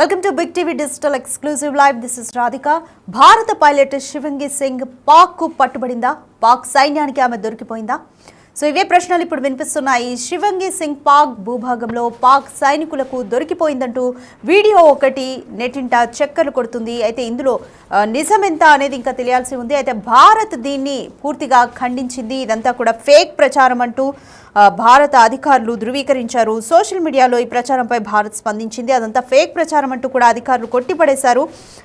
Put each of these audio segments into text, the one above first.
Welcome to Big TV digital exclusive live. This is Radhika. భారత pilot శివంగి Singh Pak కు పట్టుబడిందా? పాక్ సైన్యానికి ఆమె దొరికిపోయిందా? సో ఇవే ప్రశ్నలు ఇప్పుడు వినిపిస్తున్నాయి. శివంగి సింగ్ పాక్ భూభాగంలో పాక్ సైనికులకు దొరికిపోయిందంటూ వీడియో ఒకటి నెట్టింట చక్కర్లు కొడుతుంది. అయితే ఇందులో నిజమెంత అనేది ఇంకా తెలియాల్సి ఉంది. అయితే భారత్ దీన్ని పూర్తిగా ఖండించింది. ఇదంతా కూడా ఫేక్ ప్రచారం అంటూ భారత అధికారులు ధృవీకరించారు. సోషల్ మీడియాలో ఈ ప్రచారంపై భారత్ స్పందించింది. అదంతా ఫేక్ ప్రచారం అంటూ కూడా అధికారులు కొట్టిపడేశారు.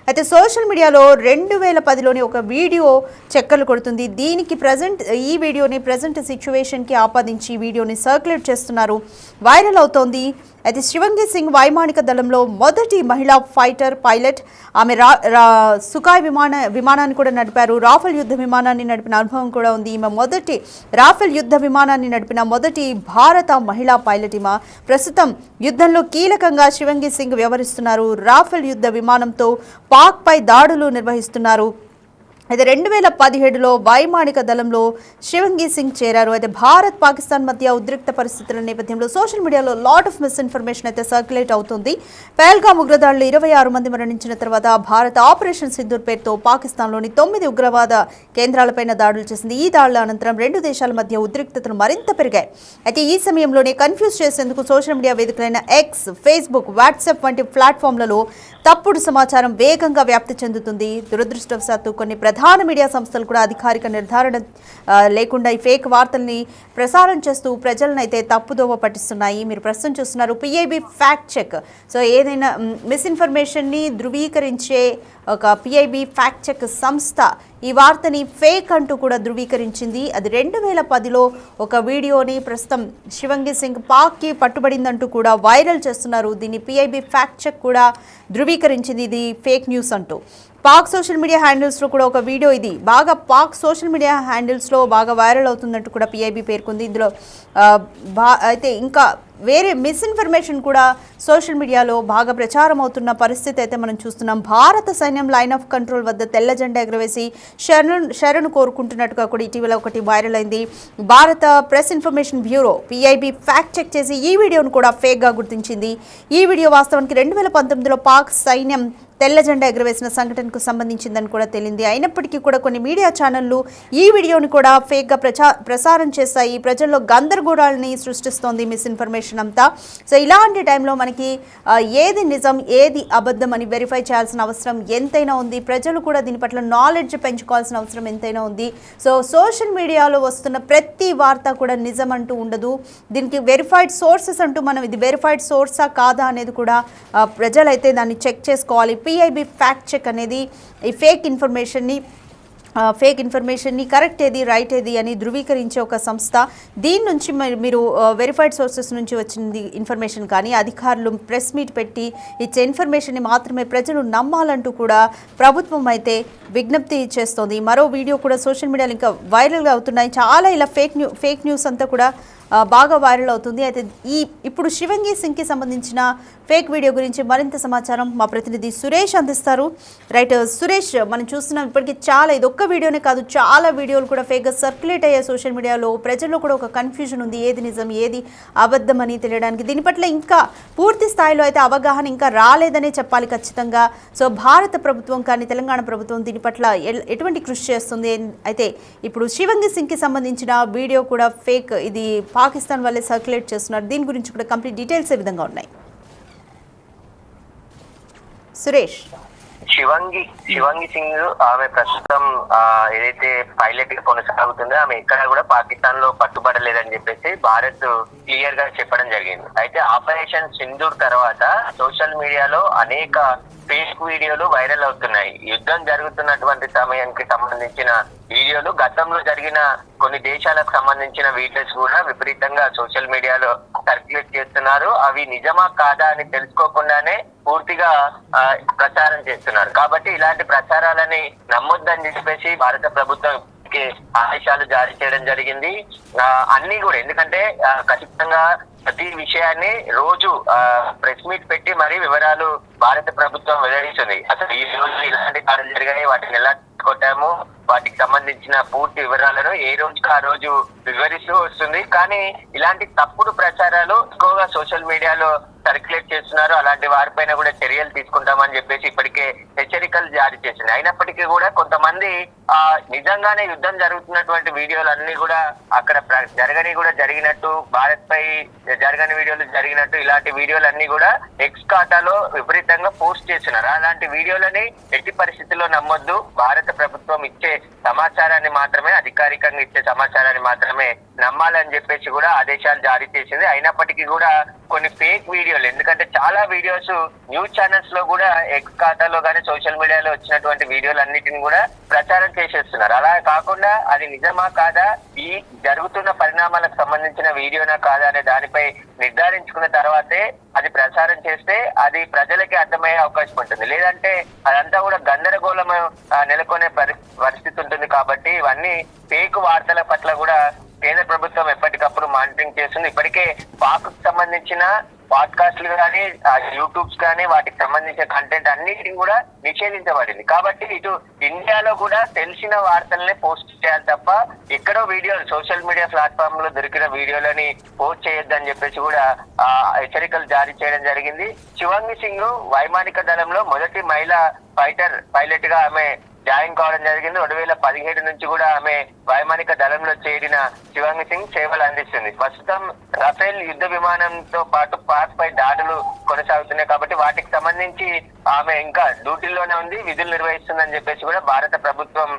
అయితే సోషల్ మీడియాలో 2010లోని ఒక వీడియో చక్కర్లు కొడుతుంది. దీనికి ఈ వీడియోని ప్రజెంట్ సిచ్యువేషన్కి ఆపాదించి వీడియోని సర్క్యులేట్ చేస్తున్నారు. వైరల్ అవుతోంది. అయితే శివంగి సింగ్ వైమానిక దళంలో మొదటి మహిళా ఫైటర్ పైలట్. ఆమె సుఖాయ్ విమానాన్ని కూడా నడిపారు. రాఫెల్ యుద్ధ విమానాన్ని నడిపిన అనుభవం కూడా ఉంది. ఈమె మొదటి రాఫెల్ యుద్ధ విమానాన్ని నడిపిన మొదటి భారత మహిళా పైలట్. ఈమె ప్రస్తుతం యుద్ధంలో కీలకంగా శివంగి సింగ్ వ్యవహరిస్తున్నారు. రాఫెల్ యుద్ధ విమానంతో పాక్ పై దాడులు నిర్వహిస్తున్నారు. అయితే 2017లో వైమానిక దళంలో శివంగి సింగ్ చేరారు. అయితే భారత్ పాకిస్తాన్ మధ్య ఉద్రిక్త పరిస్థితుల నేపథ్యంలో సోషల్ మీడియాలో లాట్ ఆఫ్ మిస్ఇన్ఫర్మేషన్ అయితే సర్క్యులేట్ అవుతుంది. పహల్గామ్ ఉగ్రదాడులు 26 మంది మరణించిన తర్వాత భారత్ ఆపరేషన్ సింధూర్ పేరుతో పాకిస్తాన్లోని 9 ఉగ్రవాద కేంద్రాలపైన దాడులు చేసింది. ఈ దాడుల అనంతరం రెండు దేశాల మధ్య ఉద్రిక్తతలు మరింత పెరిగాయి. అయితే ఈ సమయంలోనే కన్ఫ్యూజ్ చేసేందుకు సోషల్ మీడియా వేదికలైన ఎక్స్, ఫేస్బుక్, వాట్సాప్ వంటి ప్లాట్ఫామ్లలో తప్పుడు సమాచారం వేగంగా వ్యాప్తి చెందుతుంది. దురదృష్టవశాత్తు కొన్ని ప్రధాన మీడియా సంస్థలు కూడా అధికారిక నిర్ధారణ లేకుండా ఈ ఫేక్ వార్తల్ని ప్రసారం చేస్తూ ప్రజలను అయితే తప్పుదోవ పట్టిస్తున్నాయి. మీరు ప్రస్తుతం చూస్తున్నారు పిఐబి ఫ్యాక్ట్ చెక్. సో ఏదైనా మిస్ఇన్ఫర్మేషన్ని ధృవీకరించే ఒక పిఐబి ఫ్యాక్ట్ చెక్ సంస్థ ఈ వార్తని ఫేక్ అంటూ కూడా ధృవీకరించింది. అది 2010లో ఒక వీడియోని ప్రస్తుతం శివంగి సింగ్ పాక్కి పట్టుబడిందంటూ కూడా వైరల్ చేస్తున్నారు. దీన్ని పిఐబి ఫ్యాక్ట్ చెక్ కూడా ధృవీకరించింది ఇది ఫేక్ న్యూస్ అంటూ. పాక్ సోషల్ మీడియా హ్యాండిల్స్లో కూడా ఒక వీడియో ఇది పాక్ సోషల్ మీడియా హ్యాండిల్స్లో బాగా వైరల్ అవుతుందంటూ కూడా పిఐబి పేర్కొంది. ఇందులో అయితే ఇంకా వేరే మిస్ఇన్ఫర్మేషన్ కూడా సోషల్ మీడియాలో బాగా ప్రచారం అవుతున్న పరిస్థితి అయితే మనం చూస్తున్నాం. భారత సైన్యం లైన్ ఆఫ్ కంట్రోల్ వద్ద తెల్ల జెండా ఎగరవేసి శరణు కోరుకుంటున్నట్టుగా కూడా ఇటీవల ఒకటి వైరల్ అయింది. భారత press information bureau PIB fact check చేసి ఈ వీడియోను కూడా ఫేక్గా గుర్తించింది. ఈ వీడియో వాస్తవానికి 2019లో పాక్ సైన్యం తెల్ల జెండా ఎగరవేసిన సంఘటనకు సంబంధించిందని కూడా తేలింది. అయినప్పటికీ కూడా కొన్ని మీడియా ఛానళ్లు ఈ వీడియోని కూడా ఫేక్గా ప్రసారం చేస్తాయి. ప్రజల్లో గందరగోళాలని సృష్టిస్తోంది మిస్ఇన్ఫర్మేషన్ అంతా. సో ఇలాంటి టైంలో మనకి ఏది నిజం ఏది అబద్ధం అని వెరిఫై చేయాల్సిన అవసరం ఎంతైనా ఉంది. ప్రజలు కూడా దీని పట్ల నాలెడ్జ్ పెంచుకోవాల్సిన అవసరం ఎంతైనా ఉంది. సో సోషల్ మీడియాలో వస్తున్న ప్రతి వార్త కూడా నిజం అంటూ ఉండదు. దీనికి వెరిఫైడ్ సోర్సెస్ అంటూ మనం ఇది వెరిఫైడ్ సోర్సా కాదా అనేది కూడా ప్రజలైతే దాన్ని చెక్ చేసుకోవాలి. పిఐబి ఫ్యాక్ట్ చెక్ అనేది ఈ ఫేక్ ఇన్ఫర్మేషన్ని కరెక్ట్ ఏది రైట్ ఏది అని ధృవీకరించే ఒక సంస్థ. దీని నుంచి మీరు వెరిఫైడ్ సోర్సెస్ నుంచి వచ్చింది ఇన్ఫర్మేషన్ కానీ అధికారులు ప్రెస్ మీట్ పెట్టి ఇచ్చే ఇన్ఫర్మేషన్ని మాత్రమే ప్రజలు నమ్మాలంటూ కూడా ప్రభుత్వం అయితే విజ్ఞప్తి చేస్తోంది. మరో వీడియో కూడా సోషల్ మీడియాలో ఇంకా వైరల్గా అవుతున్నాయి. చాలా ఇలా ఫేక్ న్యూస్ అంతా కూడా బాగా వైరల్ అవుతుంది. అయితే ఇప్పుడు శివంగి సింగ్కి సంబంధించిన ఫేక్ వీడియో గురించి మరింత సమాచారం మా ప్రతినిధి సురేష్ అందిస్తారు. రైట్ సురేష్, మనం చూస్తున్నాం ఇప్పటికీ చాలా ఇది ఒక్క వీడియోనే కాదు చాలా వీడియోలు కూడా ఫేక్గా సర్క్యులేట్ అయ్యాయి సోషల్ మీడియాలో. ప్రజల్లో కూడా ఒక కన్ఫ్యూజన్ ఉంది ఏది నిజం ఏది అబద్ధం అని తెలియడానికి. దీని పట్ల ఇంకా పూర్తి స్థాయిలో అయితే అవగాహన ఇంకా రాలేదనే చెప్పాలి ఖచ్చితంగా. సో భారత ప్రభుత్వం కానీ తెలంగాణ ప్రభుత్వం దీని పట్ల ఎటువంటి కృషి చేస్తుంది? అయితే ఇప్పుడు శివంగి సింగ్కి సంబంధించిన వీడియో కూడా ఫేక్, ఇది పాకిస్తాన్ వల్లే సర్క్యులేట్ చేస్తున్నారు. దీని గురించి కూడా కంప్లీట్ డీటెయిల్స్ ఏ విధంగా ఉన్నాయి సురేష్? శివంగి సింగ్ ఆమె ప్రస్తుతం ఏదైతే పైలట్ గా కొనసాగుతుందో ఆమె ఎక్కడా కూడా పాకిస్తాన్ లో పట్టుబడలేదని చెప్పేసి భారత్ క్లియర్ గా చెప్పడం జరిగింది. అయితే ఆపరేషన్ సింధూర్ తర్వాత సోషల్ మీడియాలో అనేక ఫేక్ వీడియోలు వైరల్ అవుతున్నాయి. యుద్ధం జరుగుతున్నటువంటి సమయానికి సంబంధించిన వీడియోలు, గతంలో జరిగిన కొన్ని దేశాలకు సంబంధించిన వీడియోస్ కూడా విపరీతంగా సోషల్ మీడియాలో సర్క్యులేట్ చేస్తున్నారు. అవి నిజమా కాదా అని తెలుసుకోకుండానే పూర్తిగా ప్రచారం చేస్తున్నారు. కాబట్టి ఇలాంటి ప్రచారాలని నమ్మొద్దని చెప్పేసి భారత ప్రభుత్వం ఆదేశాలు జారీ చేయడం జరిగింది. అన్ని కూడా ఎందుకంటే ఖచ్చితంగా ప్రతి విషయాన్ని రోజు ప్రెస్ మీట్ పెట్టి మరీ వివరాలు భారత ప్రభుత్వం వెల్లడిస్తుంది. అసలు ఈ రోజు ఇలాంటి దాడులు జరిగాయి, వాటిని ఎలా కొట్టాము, వాటికి సంబంధించిన పూర్తి వివరాలను ఏ రోజుకి ఆ రోజు వివరిస్తూ వస్తుంది. కానీ ఇలాంటి తప్పుడు ప్రచారాలు ఎక్కువగా సోషల్ మీడియాలో సర్క్యులేట్ చేస్తున్నారు, అలాంటి వారిపైన కూడా చర్యలు తీసుకుంటామని చెప్పేసి ఇప్పటికే హెచ్చరికలు జారీ చేసింది. అయినప్పటికీ కూడా కొంతమంది నిజంగానే యుద్ధం జరుగుతున్నటువంటి వీడియోలన్నీ కూడా అక్కడ జరిగినట్టు, భారత్ పై జరగని వీడియోలు జరిగినట్టు ఇలాంటి వీడియోలన్నీ కూడా ఎక్స్ ఖాతాలో విపరీతంగా పోస్ట్ చేస్తున్నారు. అలాంటి వీడియోలని ఎట్టి పరిస్థితుల్లో నమ్మొద్దు. భారత ప్రభుత్వం ఇచ్చే సమాచారాన్ని మాత్రమే, అధికారికంగా ఇచ్చే సమాచారాన్ని మాత్రమే నమ్మాలని చెప్పేసి కూడా ఆదేశాలు జారీ చేసింది. అయినప్పటికీ కూడా కొన్ని ఫేక్ వీడియోలు, ఎందుకంటే చాలా వీడియోస్ న్యూస్ ఛానల్స్ లో కూడా ఎక్స్ ఖాతాలో కానీ సోషల్ మీడియాలో వచ్చినటువంటి వీడియోలు అన్నిటిని కూడా ప్రచారం చేసేస్తున్నారు. అలా కాకుండా అది నిజమా కాదా, ఈ జరుగుతున్న పరిణామాలకు సంబంధించిన వీడియోనా కాదా అనే దానిపై నిర్ధారించుకున్న తర్వాతే అది ప్రచారం చేస్తే అది ప్రజలకి అర్థమయ్యే అవకాశం ఉంటుంది. లేదంటే అదంతా కూడా గందరగోళం నెలకొనే పరిస్థితి ఉంటుంది. కాబట్టి ఇవన్నీ ఫేక్ వార్తల పట్ల కూడా కేంద్ర ప్రభుత్వం ఎప్పటికప్పుడు మానిటరింగ్ చేస్తుంది. ఇప్పటికే పాక్ సంబంధించిన పాడ్కాస్ట్లు కానీ, యూట్యూబ్స్ కానీ, వాటికి సంబంధించిన కంటెంట్ అన్నిటిని కూడా నిషేధించబడింది. కాబట్టి ఇటు ఇండియాలో కూడా తెలిసిన వార్తలనే పోస్ట్ చేయాలి తప్ప ఎక్కడో వీడియోలు సోషల్ మీడియా ప్లాట్ఫామ్ లో దొరికిన వీడియోలని పోస్ట్ చేయొద్దని చెప్పేసి కూడా హెచ్చరికలు జారీ చేయడం జరిగింది. శివాంగి సింగ్ వైమానిక దళంలో మొదటి మహిళా పైలట్ గా ఆమె జాయిన్ కావడం జరిగింది. 2017 నుంచి కూడా ఆమె వైమానిక దళంలో చేరిన శివాంగి సింగ్ సేవలు అందిస్తుంది. ప్రస్తుతం రఫేల్ యుద్ధ విమానంతో పాటు పాక్ పై దాడులు కొనసాగుతున్నాయి. కాబట్టి వాటికి సంబంధించి ఆమె ఇంకా డ్యూటీలోనే ఉంది, విధులు నిర్వహిస్తుందని చెప్పేసి కూడా భారత ప్రభుత్వం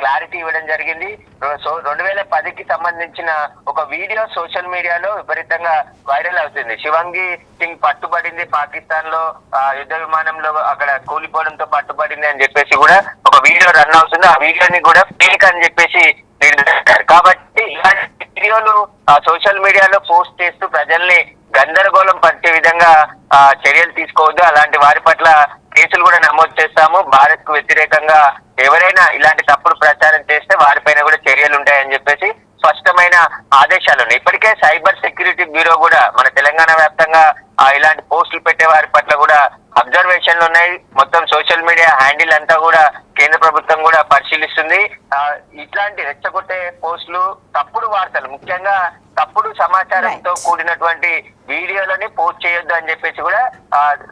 క్లారిటీ ఇవ్వడం జరిగింది. 2010కి సంబంధించిన ఒక వీడియో సోషల్ మీడియాలో విపరీతంగా వైరల్ అవుతుంది. శివాంగి సింగ్ పట్టుబడింది పాకిస్తాన్ లో యుద్ధ విమానంలో, అక్కడ కూలిపోవడంతో పట్టుబడింది అని చెప్పేసి కూడా ఒక వీడియో రన్ అవుతుంది. ఆ వీడియోని కూడా ఫేక్ అని చెప్పేసి నిర్ధారించారు. కాబట్టి ఇలాంటి వీడియోలు సోషల్ మీడియాలో పోస్ట్ చేస్తూ ప్రజల్ని గందరగోళం పట్టే విధంగా చర్యలు తీసుకోవద్దు. అలాంటి వారి పట్ల కేసులు కూడా నమోదు చేస్తాము. భారత్ కు వ్యతిరేకంగా ఎవరైనా ఇలాంటి తప్పుడు ప్రచారం చేస్తే వారిపైన కూడా చర్యలు ఉంటాయని చెప్పేసి స్పష్టమైన ఆదేశాలు ఉన్నాయి. ఇప్పటికే సైబర్ సెక్యూరిటీ బ్యూరో కూడా మన తెలంగాణ వ్యాప్తంగా ఇలాంటి పోస్టులు పెట్టే వారి పట్ల కూడా అబ్జర్వేషన్లు ఉన్నాయి. మొత్తం సోషల్ మీడియా హ్యాండిల్ అంతా కూడా కేంద్ర ప్రభుత్వం కూడా పరిశీలిస్తుంది. ఇట్లాంటి రెచ్చగొట్టే పోస్టులు, తప్పుడు వార్తలు, ముఖ్యంగా తప్పుడు సమాచారంతో కూడినటువంటి వీడియోలని పోస్ట్ చేయొద్దు అని చెప్పేసి కూడా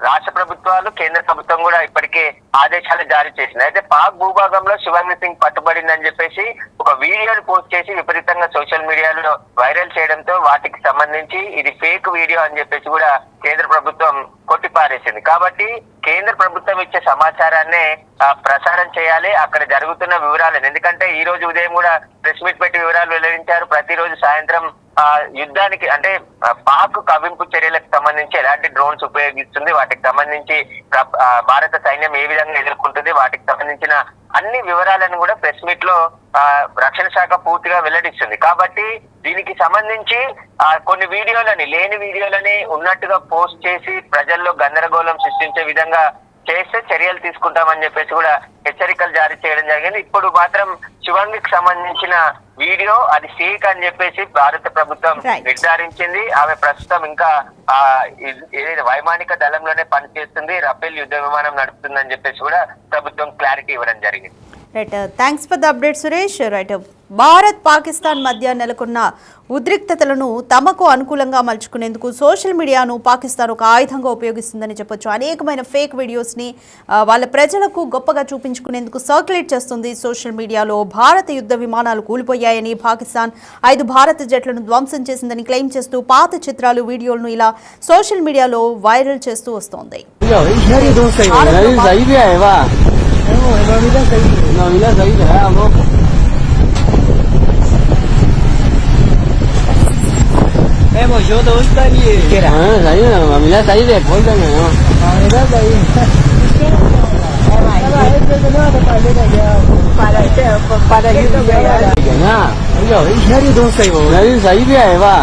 రాష్ట్ర ప్రభుత్వాలు, కేంద్ర ప్రభుత్వం కూడా ఇప్పటికే ఆదేశాలు జారీ చేసింది. అయితే పాక్ భూభాగంలో శివాంగి సింగ్ పట్టుబడిందని చెప్పేసి ఒక వీడియోని పోస్ట్ చేసి విపరీతంగా సోషల్ మీడియాలో వైరల్ చేయడంతో వాటికి సంబంధించి ఇది ఫేక్ వీడియో అని చెప్పేసి కూడా కేంద్ర ప్రభుత్వం కొట్టిపారేసింది. కాబట్టి కేంద్ర ప్రభుత్వం ఇచ్చే సమాచారాన్ని ప్రసారం చేయాలి, అక్కడ జరుగుతున్న వివరాలను. ఎందుకంటే ఈ రోజు ఉదయం కూడా ప్రెస్ మీట్ పెట్టి వివరాలు వెల్లడించారు. ప్రతిరోజు సాయంత్రం యుద్ధానికి అంటే పాక్ కవింపు చర్యలకు సంబంధించి ఎలాంటి డ్రోన్స్ ఉపయోగిస్తుంది, వాటికి సంబంధించి భారత సైన్యం ఏ విధంగా ఎదుర్కొంటుంది, వాటికి సంబంధించిన అన్ని వివరాలను కూడా ప్రెస్ మీట్ లో రక్షణ శాఖ పూర్తిగా వెల్లడిస్తుంది. కాబట్టి దీనికి సంబంధించి కొన్ని వీడియోలని, లేని వీడియోలని ఉన్నట్టుగా పోస్ట్ చేసి ప్రజల్లో గందరగోళం సృష్టించే విధంగా చేస్తే చర్యలు తీసుకుంటామని చెప్పేసి కూడా హెచ్చరికలు జారీ చేయడం జరిగింది. ఇప్పుడు మాత్రం శివాంగికి సంబంధించిన వీడియో అది ఫేక్ అని చెప్పేసి భారత ప్రభుత్వం నిర్ధారించింది. ఆమె ప్రస్తుతం ఇంకా ఏదైతే వైమానిక దళంలోనే పనిచేస్తుంది, రఫేల్ యుద్ధ విమానం నడుపుతుందని చెప్పేసి కూడా ప్రభుత్వం క్లారిటీ ఇవ్వడం జరిగింది. Right, thanks for the update Suresh. Right, Bharat Pakistan మధ్య నెలకొన్న ఉద్రిక్తతలను తమకు అనుకూలంగా మలుచుకునేందుకు సోషల్ మీడియాను పాకిస్తాన్ ఒక ఆయుధంగా ఉపయోగిస్తుందని చెప్పొచ్చు. అనేకమైన ఫేక్ వీడియోస్ని వాళ్ళ ప్రజలకు గొప్పగా చూపించుకునేందుకు సర్క్యులేట్ చేస్తుంది సోషల్ మీడియాలో. భారత యుద్ధ విమానాలు కూలిపోయాయని, పాకిస్తాన్ 5 భారత జట్లను ధ్వంసం చేసిందని క్లెయిమ్ చేస్తూ పాత చిత్రాలు, వీడియోలను ఇలా సోషల్ మీడియాలో వైరల్ చేస్తూ వస్తోంది. Một số tôi tới gì? Sấy rồi, mà mình đã sấy đẹp quá cho này không? Mình đã sấy. Kìa nha. Bây giờ cái sấy đi tôi sấy mà. Sấy vậy mà.